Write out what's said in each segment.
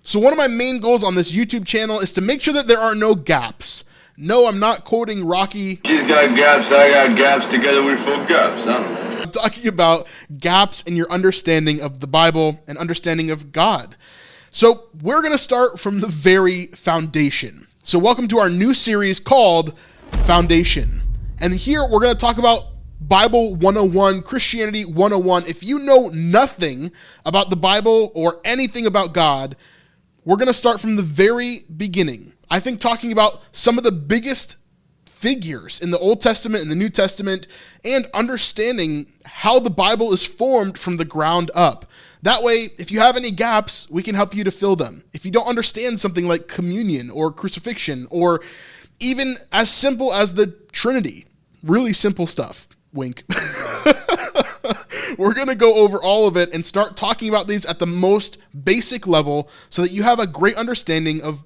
So one of my main goals on this YouTube channel is to make sure that there are no gaps. No, I'm not quoting Rocky. She's got gaps, I got gaps, together we're full gaps, huh? I'm talking about gaps in your understanding of the Bible and understanding of God. So we're going to start from the very foundation. So welcome to our new series called Foundation. And here we're going to talk about Bible 101, Christianity 101. If you know nothing about the Bible or anything about God, we're going to start from the very beginning. I think talking about some of the biggest figures in the Old Testament and the New Testament and understanding how the Bible is formed from the ground up. That way, if you have any gaps, we can help you to fill them. If you don't understand something like communion or crucifixion or even as simple as the Trinity, really simple stuff, wink. We're going to go over all of it and start talking about these at the most basic level so that you have a great understanding of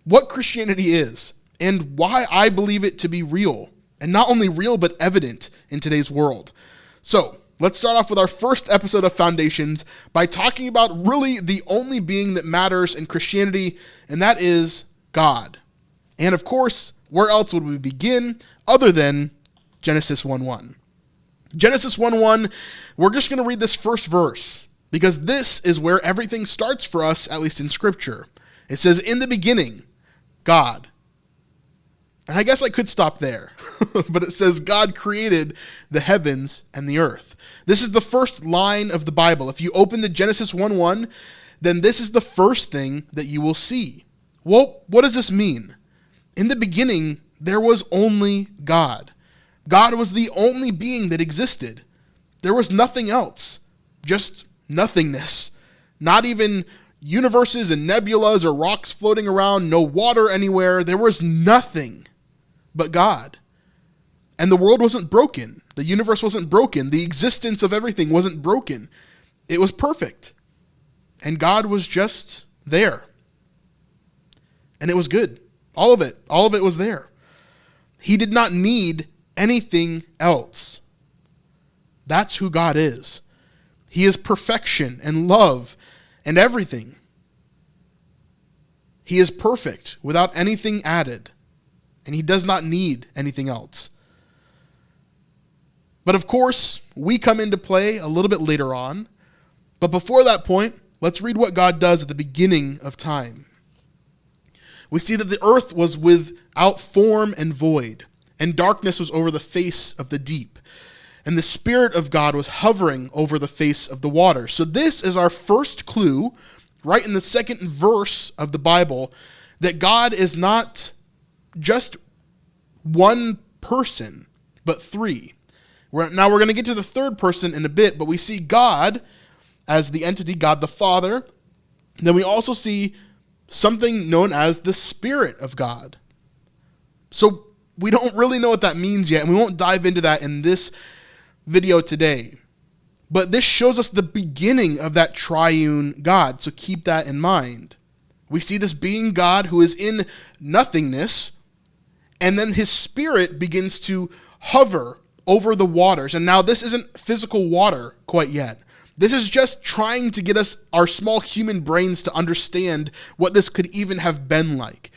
what Christianity is and why I believe it to be real, and not only real, but evident in today's world. So let's start off with our first episode of Foundations by talking about really the only being that matters in Christianity, and that is God. And of course, where else would we begin other than Genesis 1:1? Genesis 1:1, we're just going to read this first verse because this is where everything starts for us, at least in Scripture. It says, "In the beginning, God." And I guess I could stop there, but it says God created the heavens and the earth. This is the first line of the Bible. If you open to Genesis 1:1, then this is the first thing that you will see. Well, what does this mean? In the beginning, there was only God. God was the only being that existed. There was nothing else, just nothingness. Not even universes and nebulas or rocks floating around, no water anywhere. There was nothing but God. And the world wasn't broken. The universe wasn't broken. The existence of everything wasn't broken. It was perfect. And God was just there. And it was good. All of it was there. He did not need anything else. That's who God is. He is perfection and love and everything. He is perfect without anything added, and he does not need anything else. But of course, we come into play a little bit later on. But before that point, let's read what God does at the beginning of time. We see that the earth was without form and void, and darkness was over the face of the deep. And the Spirit of God was hovering over the face of the water. So this is our first clue, right in the second verse of the Bible, that God is not just one person, but three. Now we're going to get to the third person in a bit, but we see God as the entity, God the Father. Then we also see something known as the Spirit of God. So we don't really know what that means yet, and we won't dive into that in this video today. But this shows us the beginning of that triune God, so keep that in mind. We see this being God who is in nothingness, and then his Spirit begins to hover over the waters. And now this isn't physical water quite yet. This is just trying to get us, our small human brains, to understand what this could even have been like.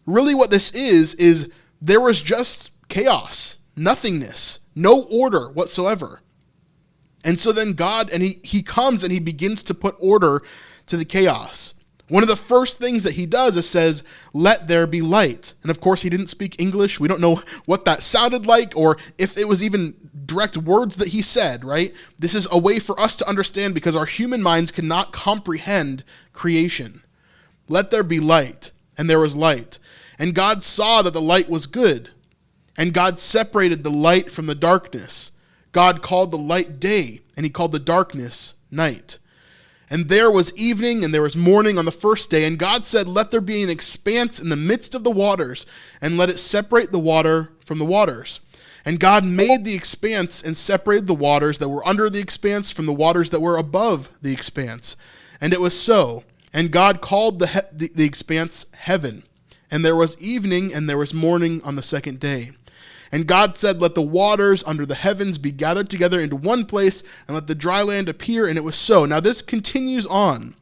Really what this is there was just chaos, nothingness, no order whatsoever. And so then God, and he comes and he begins to put order to the chaos. One of the first things that he does is says, "Let there be light." And of course, he didn't speak English. We don't know what that sounded like or if it was even direct words that he said, right? This is a way for us to understand because our human minds cannot comprehend creation. Let there be light, and there was light. And God saw that the light was good, and God separated the light from the darkness. God called the light day, and he called the darkness night. And there was evening, and there was morning on the first day. And God said, "Let there be an expanse in the midst of the waters, and let it separate the water from the waters." And God made the expanse and separated the waters that were under the expanse from the waters that were above the expanse. And it was so. And God called the expanse heaven. And there was evening, and there was morning on the second day. And God said, "Let the waters under the heavens be gathered together into one place, and let the dry land appear," and it was so. Now this continues on.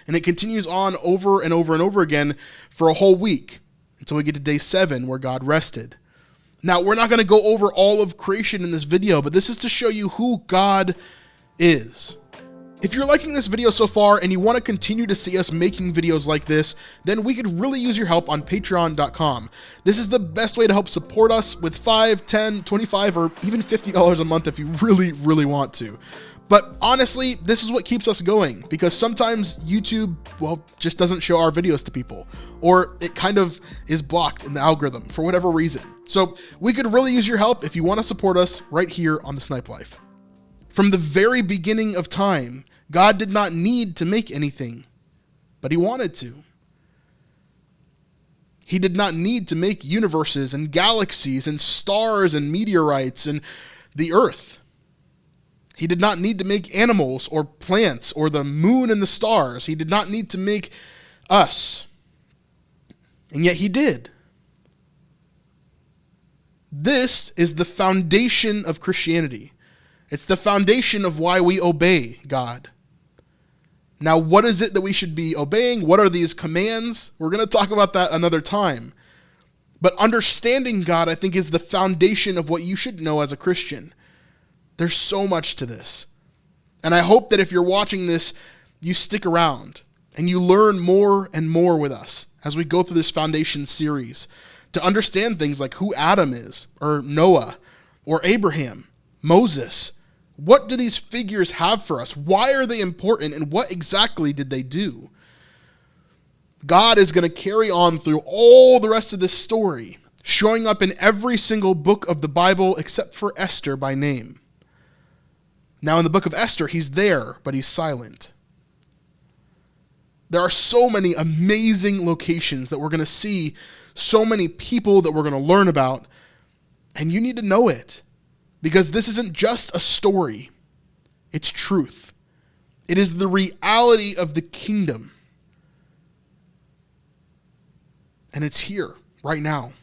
And it continues on over and over and over again for a whole week until we get to day 7 where God rested. Now, we're not going to go over all of creation in this video, but this is to show you who God is. If you're liking this video so far and you want to continue to see us making videos like this, then we could really use your help on patreon.com. This is the best way to help support us with $5, $10, $25, or even $50 a month if you really, really want to. But honestly, this is what keeps us going, because sometimes YouTube, well, just doesn't show our videos to people, or it kind of is blocked in the algorithm for whatever reason. So we could really use your help if you want to support us right here on The Snipe Life. From the very beginning of time, God did not need to make anything, but he wanted to. He did not need to make universes and galaxies and stars and meteorites and the earth. He did not need to make animals or plants or the moon and the stars. He did not need to make us. And yet he did. This is the foundation of Christianity. It's the foundation of why we obey God. Now, what is it that we should be obeying? What are these commands? We're going to talk about that another time. But understanding God, I think, is the foundation of what you should know as a Christian. There's so much to this. And I hope that if you're watching this, you stick around and you learn more and more with us as we go through this foundation series to understand things like who Adam is, or Noah, or Abraham, Moses. What do these figures have for us? Why are they important, and what exactly did they do? God is going to carry on through all the rest of this story, showing up in every single book of the Bible except for Esther by name. Now, in the book of Esther, he's there, but he's silent. There are so many amazing locations that we're going to see, so many people that we're going to learn about, and you need to know it, because this isn't just a story. It's truth. It is the reality of the kingdom. And it's here, right now.